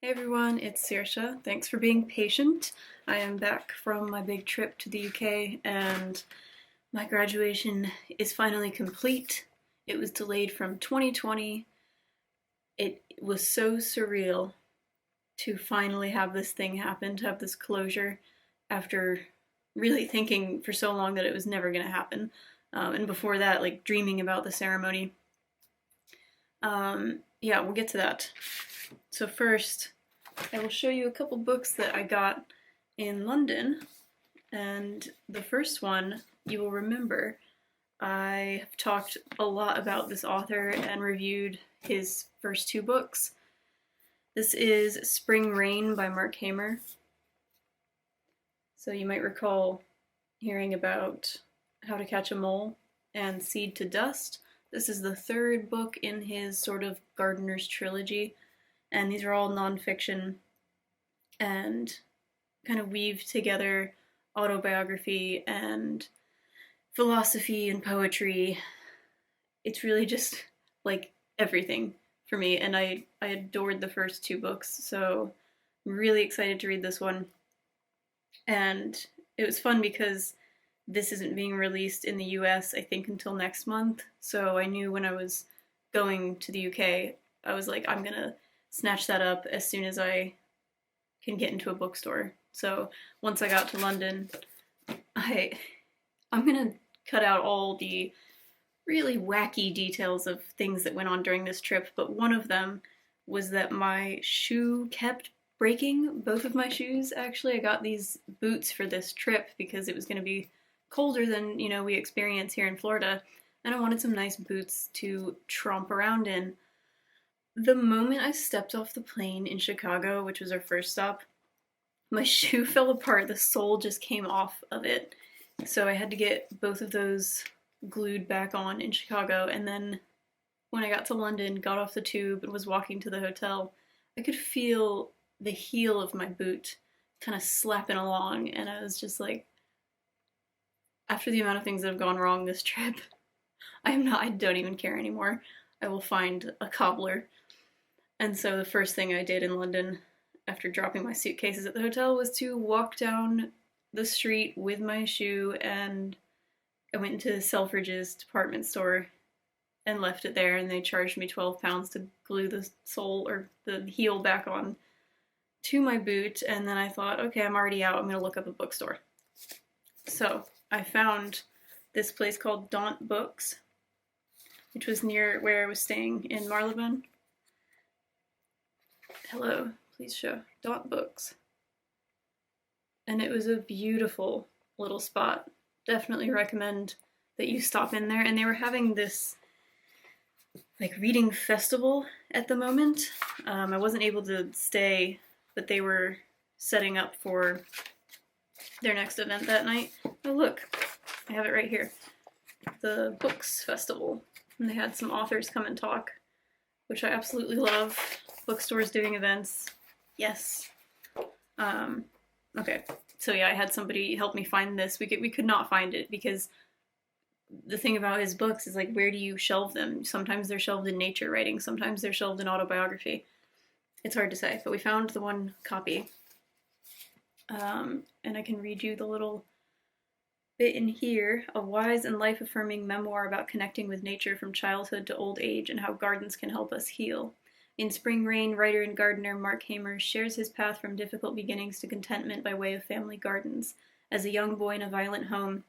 Hey everyone, it's Saoirse. Thanks for being patient. I am back from my big trip to the UK and my graduation is finally complete. It was delayed from 2020. It was so surreal to finally have this thing happen, to have this closure after really thinking for so long that it was never going to happen. And before that, like dreaming about the ceremony. Yeah, we'll get to that. So first, I will show you a couple books that I got in London, and the first one you will remember. I have talked a lot about this author and reviewed his first two books. This is Spring Rain by Mark Hamer. So you might recall hearing about How to Catch a Mole and Seed to Dust. This is the third book in his sort of Gardener's trilogy, and these are all nonfiction and kind of weave together autobiography and philosophy and poetry. It's really just like everything for me, and I adored the first two books, so I'm really excited to read this one. And it was fun because this isn't being released in the US, I think, until next month, so I knew when I was going to the UK, I was like, I'm gonna snatch that up as soon as I can get into a bookstore. So once I got to London, I'm gonna cut out all the really wacky details of things that went on during this trip, but one of them was that my shoe kept breaking. Both of my shoes, actually. I got these boots for this trip because it was going to be colder than, we experience here in Florida, and I wanted some nice boots to tromp around in. The moment I stepped off the plane in Chicago, which was our first stop, my shoe fell apart. The sole just came off of it. So I had to get both of those glued back on in Chicago, and then when I got to London, got off the tube and was walking to the hotel, I could feel the heel of my boot kind of slapping along, and I was just like, after the amount of things that have gone wrong this trip, I don't even care anymore. I will find a cobbler. And so the first thing I did in London after dropping my suitcases at the hotel was to walk down the street with my shoe, and I went into Selfridge's department store and left it there, and they charged me £12 to glue the sole or the heel back on to my boot. And then I thought, okay, I'm already out, I'm gonna look up a bookstore. So I found this place called Daunt Books, which was near where I was staying in Marylebone. Hello, please show. Daunt Books. And it was a beautiful little spot. Definitely recommend that you stop in there. And they were having this reading festival at the moment. I wasn't able to stay, but they were setting up for their next event that night. Oh look, I have it right here. The Books Festival. And they had some authors come and talk, which I absolutely love. Bookstores doing events. Yes. Okay, so yeah, I had somebody help me find this. We could not find it because the thing about his books is where do you shelve them? Sometimes they're shelved in nature writing, sometimes they're shelved in autobiography. It's hard to say, but we found the one copy. And I can read you the little bit in here. A wise and life-affirming memoir about connecting with nature from childhood to old age and how gardens can help us heal. In Spring Rain, writer and gardener Mark Hamer shares his path from difficult beginnings to contentment by way of family gardens. As a young boy in a violent home,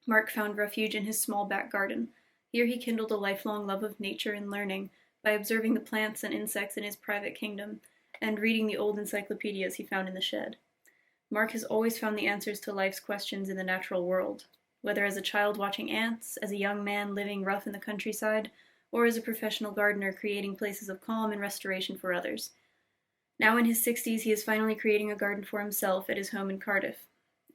Mark found refuge in his small back garden. Here he kindled a lifelong love of nature and learning by observing the plants and insects in his private kingdom and reading the old encyclopedias he found in the shed. Mark has always found the answers to life's questions in the natural world, whether as a child watching ants, as a young man living rough in the countryside, or as a professional gardener creating places of calm and restoration for others. Now in his 60s, he is finally creating a garden for himself at his home in Cardiff.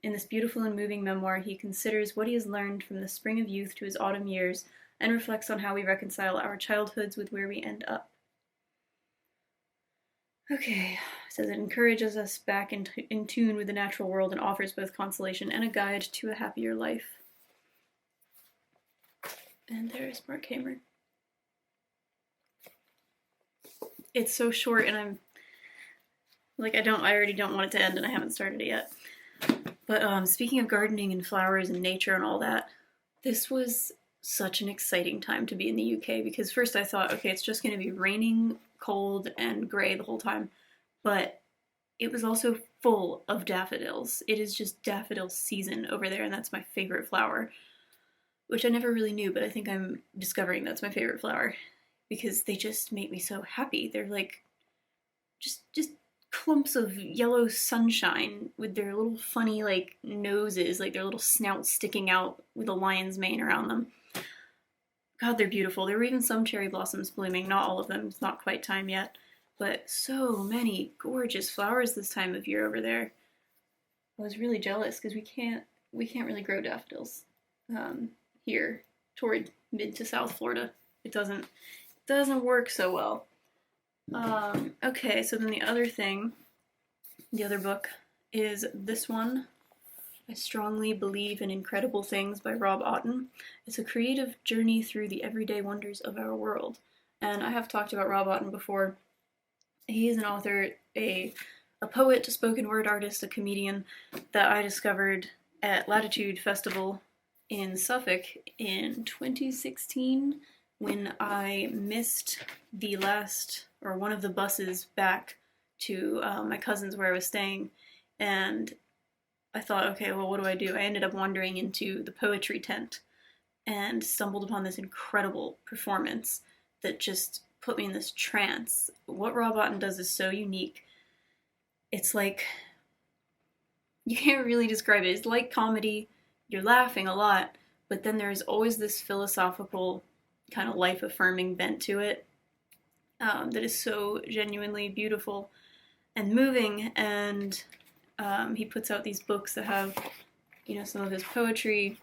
In this beautiful and moving memoir, he considers what he has learned from the spring of youth to his autumn years and reflects on how we reconcile our childhoods with where we end up. Okay, it says it encourages us back in tune with the natural world and offers both consolation and a guide to a happier life. And there's Mark Hamer. It's so short, and Like, I already don't want it to end and I haven't started it yet. But speaking of gardening and flowers and nature and all that, this was such an exciting time to be in the UK because first I thought, okay, it's just going to be raining, cold, and gray the whole time. But it was also full of daffodils. It is just daffodil season over there, and that's my favorite flower, which I never really knew, but I think I'm discovering that's my favorite flower because they just make me so happy. They're like just clumps of yellow sunshine with their little funny like noses, like their little snouts sticking out with a lion's mane around them. God, they're beautiful. There were even some cherry blossoms blooming, not all of them, it's not quite time yet, but so many gorgeous flowers this time of year over there. I was really jealous because we can't really grow daffodils here toward mid to South Florida. It doesn't work so well. Okay, so then the other book is this one. I Strongly Believe in Incredible Things by Rob Auton. It's a creative journey through the everyday wonders of our world. And I have talked about Rob Auton before. He is an author, a poet, a spoken word artist, a comedian that I discovered at Latitude Festival in Suffolk in 2016 when I missed the last, or one of the buses back to my cousin's where I was staying, and I thought, okay, well, what do? I ended up wandering into the poetry tent and stumbled upon this incredible performance that just put me in this trance. What Rob Auton does is so unique. It's like, you can't really describe it. It's like comedy. You're laughing a lot, but then there's always this philosophical kind of life-affirming bent to it that is so genuinely beautiful and moving. And he puts out these books that have, some of his poetry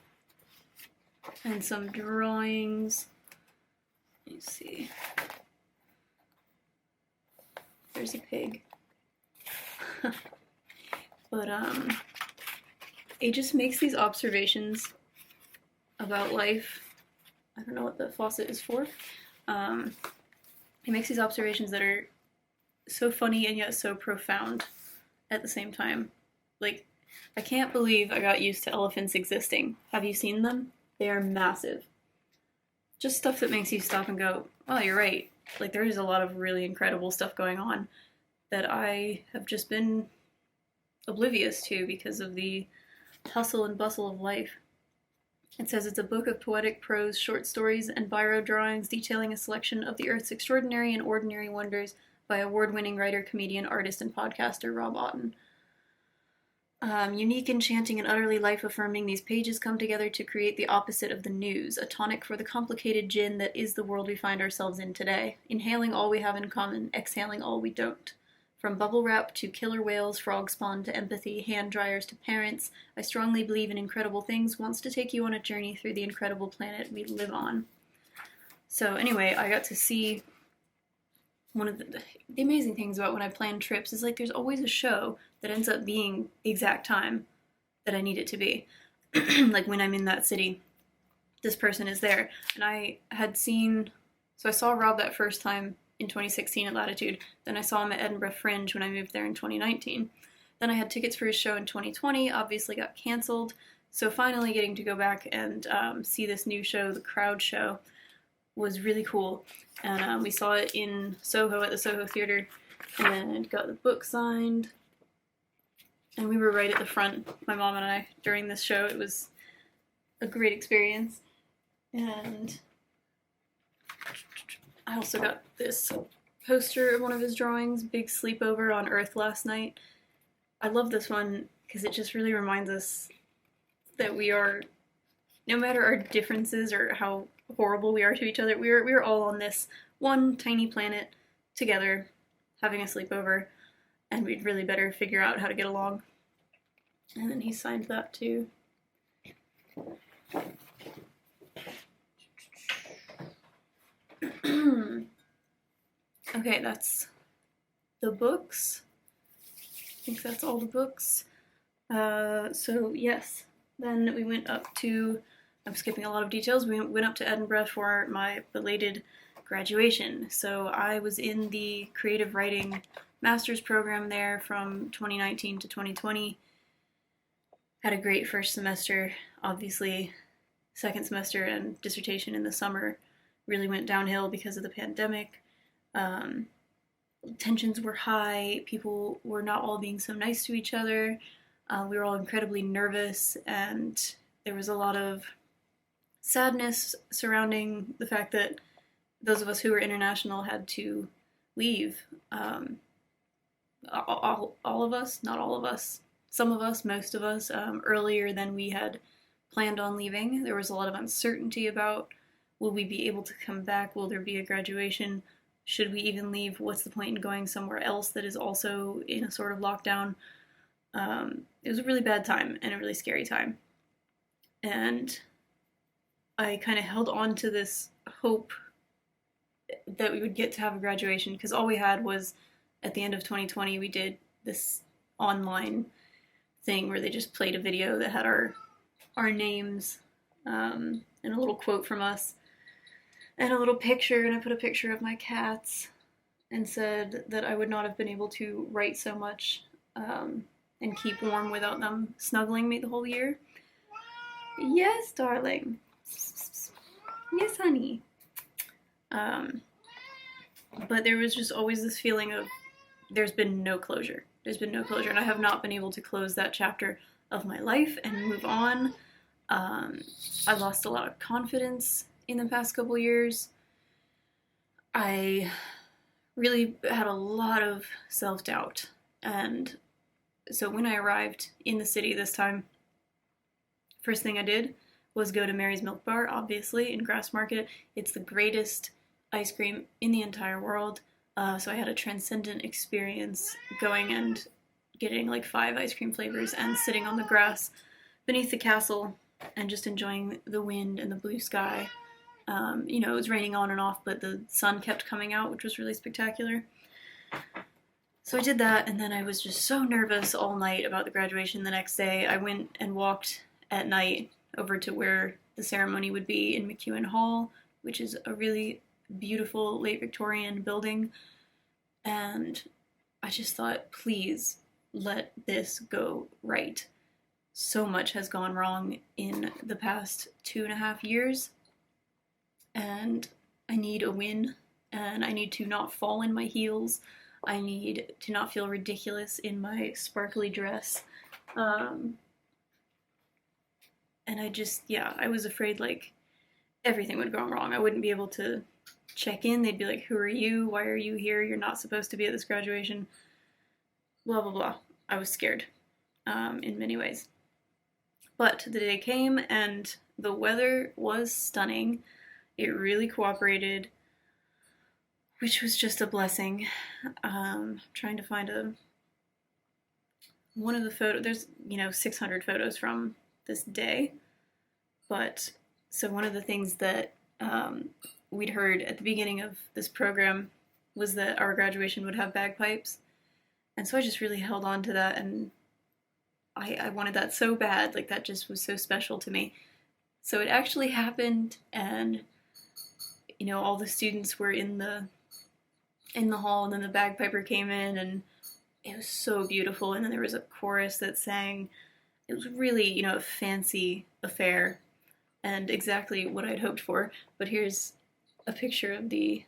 and some drawings. Let me see. There's a pig. But it just makes these observations about life. I don't know what the faucet is for. He makes these observations that are so funny and yet so profound at the same time. Like, I can't believe I got used to elephants existing. Have you seen them? They are massive. Just stuff that makes you stop and go, oh, you're right. Like, there is a lot of really incredible stuff going on that I have just been oblivious to because of the hustle and bustle of life. It says it's a book of poetic prose, short stories, and biro drawings detailing a selection of the Earth's extraordinary and ordinary wonders by award-winning writer, comedian, artist, and podcaster Rob Auton. Unique, enchanting, and utterly life-affirming, these pages come together to create the opposite of the news, a tonic for the complicated gin that is the world we find ourselves in today, inhaling all we have in common, exhaling all we don't. From bubble wrap to killer whales, frog spawn to empathy, hand dryers to parents, I Strongly Believe in Incredible Things wants to take you on a journey through the incredible planet we live on. So anyway, I got to see one of the amazing things about when I plan trips is like there's always a show that ends up being the exact time that I need it to be. Like when I'm in that city, this person is there. And I saw Rob that first time in 2016 at Latitude. Then I saw him at Edinburgh Fringe when I moved there in 2019. Then I had tickets for his show in 2020, obviously got canceled. So finally getting to go back and see this new show, The Crowd Show, was really cool. And we saw it in Soho at the Soho Theatre and got the book signed. And we were right at the front, my mom and I, during this show. It was a great experience. And I also got this poster of one of his drawings, Big Sleepover on Earth Last Night. I love this one because it just really reminds us that we are, no matter our differences or how horrible we are to each other, we're all on this one tiny planet together, having a sleepover, and we'd really better figure out how to get along. And then he signed that too. Okay, that's the books. I think that's all the books. So yes, then we went up to, I'm skipping a lot of details, we went up to Edinburgh for my belated graduation. So I was in the creative writing master's program there from 2019 to 2020. Had a great first semester. Obviously, second semester and dissertation in the summer really went downhill because of the pandemic. Tensions were high. People were not all being so nice to each other. We were all incredibly nervous, and there was a lot of sadness surrounding the fact that those of us who were international had to leave. All of us, not all of us, some of us, most of us, earlier than we had planned on leaving. There was a lot of uncertainty about, will we be able to come back? Will there be a graduation? Should we even leave? What's the point in going somewhere else that is also in a sort of lockdown? It was a really bad time and a really scary time. And I kind of held on to this hope that we would get to have a graduation, because all we had was, at the end of 2020, we did this online thing where they just played a video that had our names and a little quote from us and a little picture, and I put a picture of my cats and said that I would not have been able to write so much and keep warm without them snuggling me the whole year. Yes, darling. Yes, honey. But there was just always this feeling of there's been no closure. There's been no closure, and I have not been able to close that chapter of my life and move on. I lost a lot of confidence in the past couple years. I really had a lot of self-doubt, and so when I arrived in the city this time, first thing I did was go to Mary's Milk Bar, obviously, in Grassmarket. It's the greatest ice cream in the entire world. So I had a transcendent experience going and getting like 5 ice cream flavors and sitting on the grass beneath the castle and just enjoying the wind and the blue sky. It was raining on and off, but the sun kept coming out, which was really spectacular. So I did that, and then I was just so nervous all night about the graduation the next day. I went and walked at night over to where the ceremony would be in McEwen Hall, which is a really beautiful late Victorian building, and I just thought, please let this go right. So much has gone wrong in the past 2.5 years, and I need a win, and I need to not fall in my heels. I need to not feel ridiculous in my sparkly dress. And I was afraid like everything would go wrong. I wouldn't be able to check in. They'd be like, who are you? Why are you here? You're not supposed to be at this graduation. Blah, blah, blah. I was scared in many ways. But the day came and the weather was stunning. It really cooperated, which was just a blessing. Trying to find one of the photos. There's 600 photos from this day, but so one of the things that we'd heard at the beginning of this program was that our graduation would have bagpipes, and so I just really held on to that, and I wanted that so bad. Like, that just was so special to me. So it actually happened, and all the students were in the hall, and then the bagpiper came in, and it was so beautiful. And then there was a chorus that sang. It was really, a fancy affair, and exactly what I'd hoped for. But here's a picture of the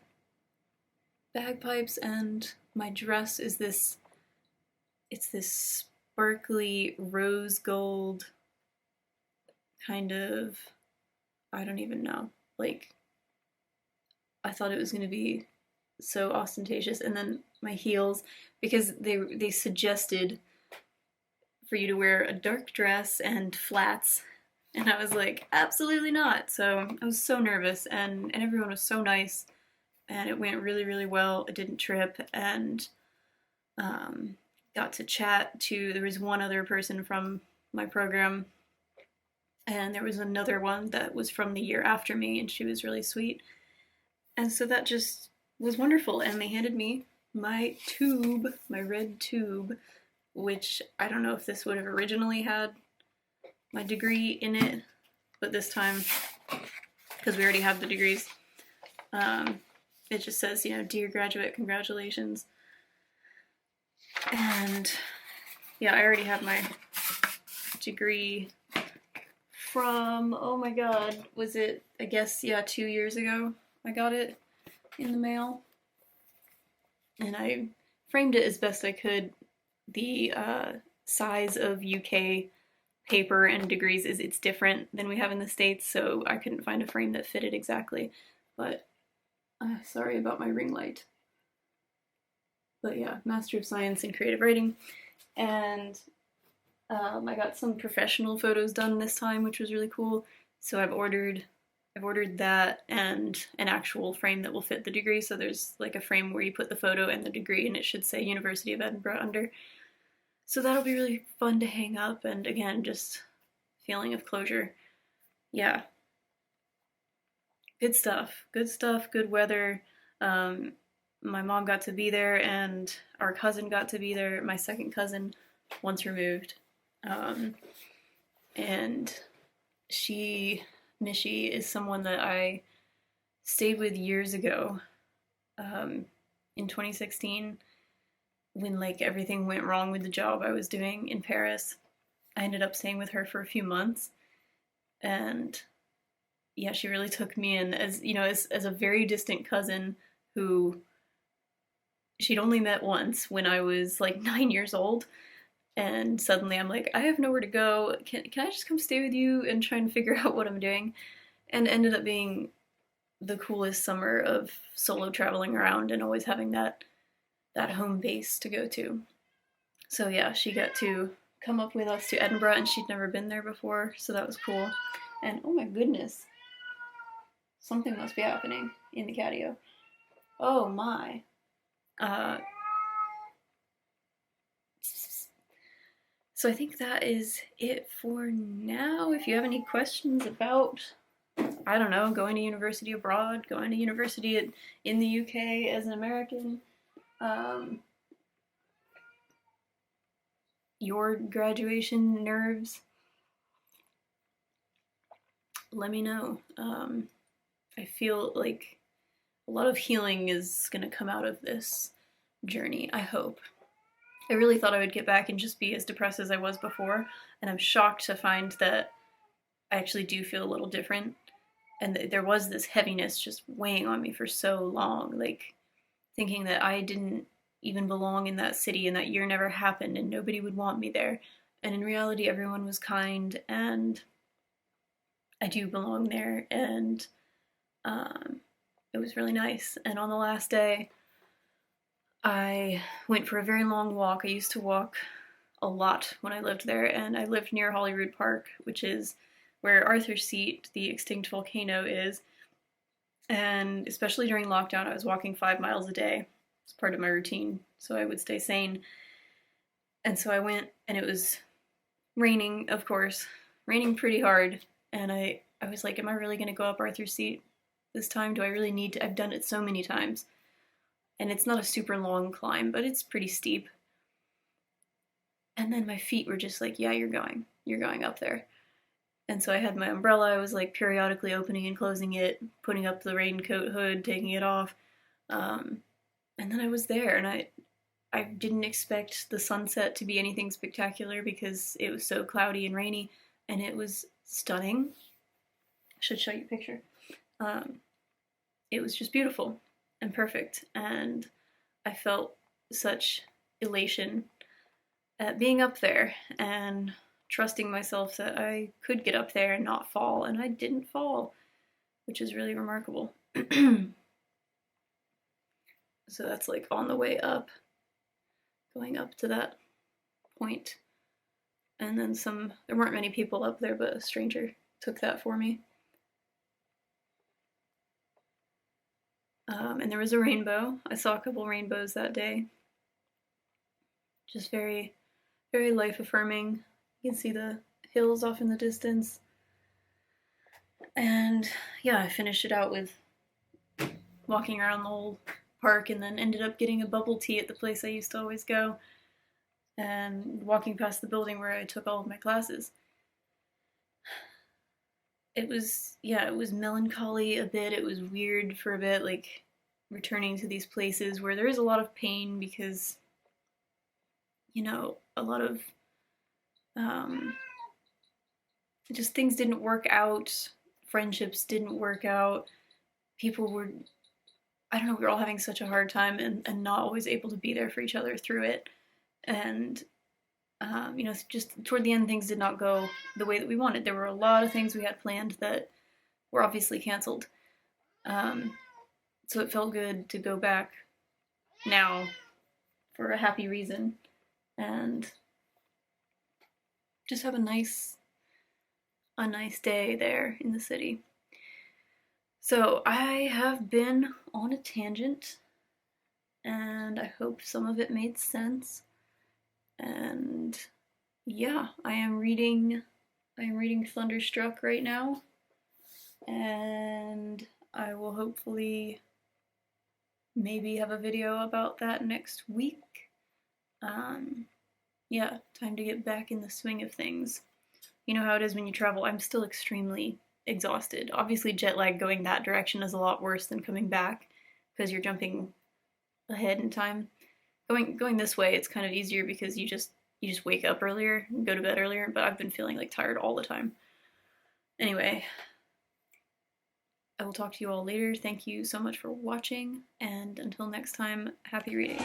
bagpipes, and my dress is this sparkly rose gold kind of, I don't even know, like, I thought it was going to be so ostentatious. And then my heels, because they suggested for you to wear a dark dress and flats, and I was like, absolutely not. So I was so nervous, and everyone was so nice, and it went really, really well. It didn't trip, and got to chat to, there was one other person from my program, and there was another one that was from the year after me, and she was really sweet. And so that just was wonderful, and they handed me my tube, my red tube, which I don't know if this would have originally had my degree in it, but this time, because we already have the degrees, it just says, dear graduate, congratulations. And yeah, I already have my degree from, oh my god, was it, I guess, yeah, 2 years ago I got it in the mail. And I framed it as best I could. The size of UK paper and degrees is it's different than we have in the States, so I couldn't find a frame that fitted exactly. But sorry about my ring light. But yeah, Master of Science in Creative Writing. And I got some professional photos done this time, which was really cool. So I've ordered that and an actual frame that will fit the degree. So there's like a frame where you put the photo and the degree, and it should say University of Edinburgh under. So that'll be really fun to hang up, and again, just feeling of closure. Yeah. Good stuff. Good stuff. Good weather. My mom got to be there, and our cousin got to be there. My second cousin, once removed. And Mishi, is someone that I stayed with years ago, in 2016, when like everything went wrong with the job I was doing in Paris. I ended up staying with her for a few months, and yeah, she really took me in as, you know, as a very distant cousin who she'd only met once when I was like 9 years old. And suddenly I'm like, I have nowhere to go. Can I just come stay with you and try and figure out what I'm doing? And it ended up being the coolest summer of solo traveling around and always having that home base to go to. So yeah, she got to come up with us to Edinburgh, and she'd never been there before, so that was cool. And oh my goodness, something must be happening in the catio. Oh my. So I think that is it for now. If you have any questions about, I don't know, going to university abroad, going to university in the UK as an American, your graduation nerves, let me know. I feel like a lot of healing is going to come out of this journey, I hope. I really thought I would get back and just be as depressed as I was before, and I'm shocked to find that I actually do feel a little different. And there was this heaviness just weighing on me for so long, like thinking that I didn't even belong in that city and that year never happened and nobody would want me there. And in reality, everyone was kind, and I do belong there, and it was really nice. And on the last day, I went for a very long walk. I used to walk a lot when I lived there, and I lived near Holyrood Park, which is where Arthur's Seat, the extinct volcano, is. And especially during lockdown, I was walking 5 miles a day. It's part of my routine, so I would stay sane. And so I went, and it was raining, of course, raining pretty hard. And I was like, am I really going to go up Arthur's Seat this time? Do I really need to? I've done it so many times. And it's not a super long climb, but it's pretty steep. And then my feet were just like, yeah, you're going up there. And so I had my umbrella. I was like periodically opening and closing it, putting up the raincoat hood, taking it off. And then I was there, and I didn't expect the sunset to be anything spectacular because it was so cloudy and rainy, and it was stunning. I should show you a picture. It was just beautiful and perfect, and I felt such elation at being up there and trusting myself that I could get up there and not fall, and I didn't fall, which is really remarkable. So that's like on the way up, going up to that point. And then there weren't many people up there, but a stranger took that for me. And there was a rainbow. I saw a couple rainbows that day. Just very, very life-affirming. You can see the hills off in the distance. And yeah, I finished it out with walking around the whole park, and then ended up getting a bubble tea at the place I used to always go, and walking past the building where I took all of my classes. It was melancholy a bit. It was weird for a bit, like returning to these places where there is a lot of pain because you know, a lot of just things didn't work out, friendships didn't work out, people were, I don't know, we were all having such a hard time and not always able to be there for each other through it. And, you know, just toward the end, things did not go the way that we wanted. There were a lot of things we had planned that were obviously canceled. So it felt good to go back now for a happy reason and just have a nice day there in the city. So I have been on a tangent, and I hope some of it made sense. And yeah, I am reading Thunderstruck right now, and I will hopefully maybe have a video about that next week. Yeah, time to get back in the swing of things. You know how it is when you travel. I'm still extremely exhausted. Obviously, jet lag going that direction is a lot worse than coming back because you're jumping ahead in time. Going this way, it's kind of easier because you just wake up earlier and go to bed earlier, but I've been feeling like tired all the time. Anyway, I will talk to you all later. Thank you so much for watching, and until next time, happy reading.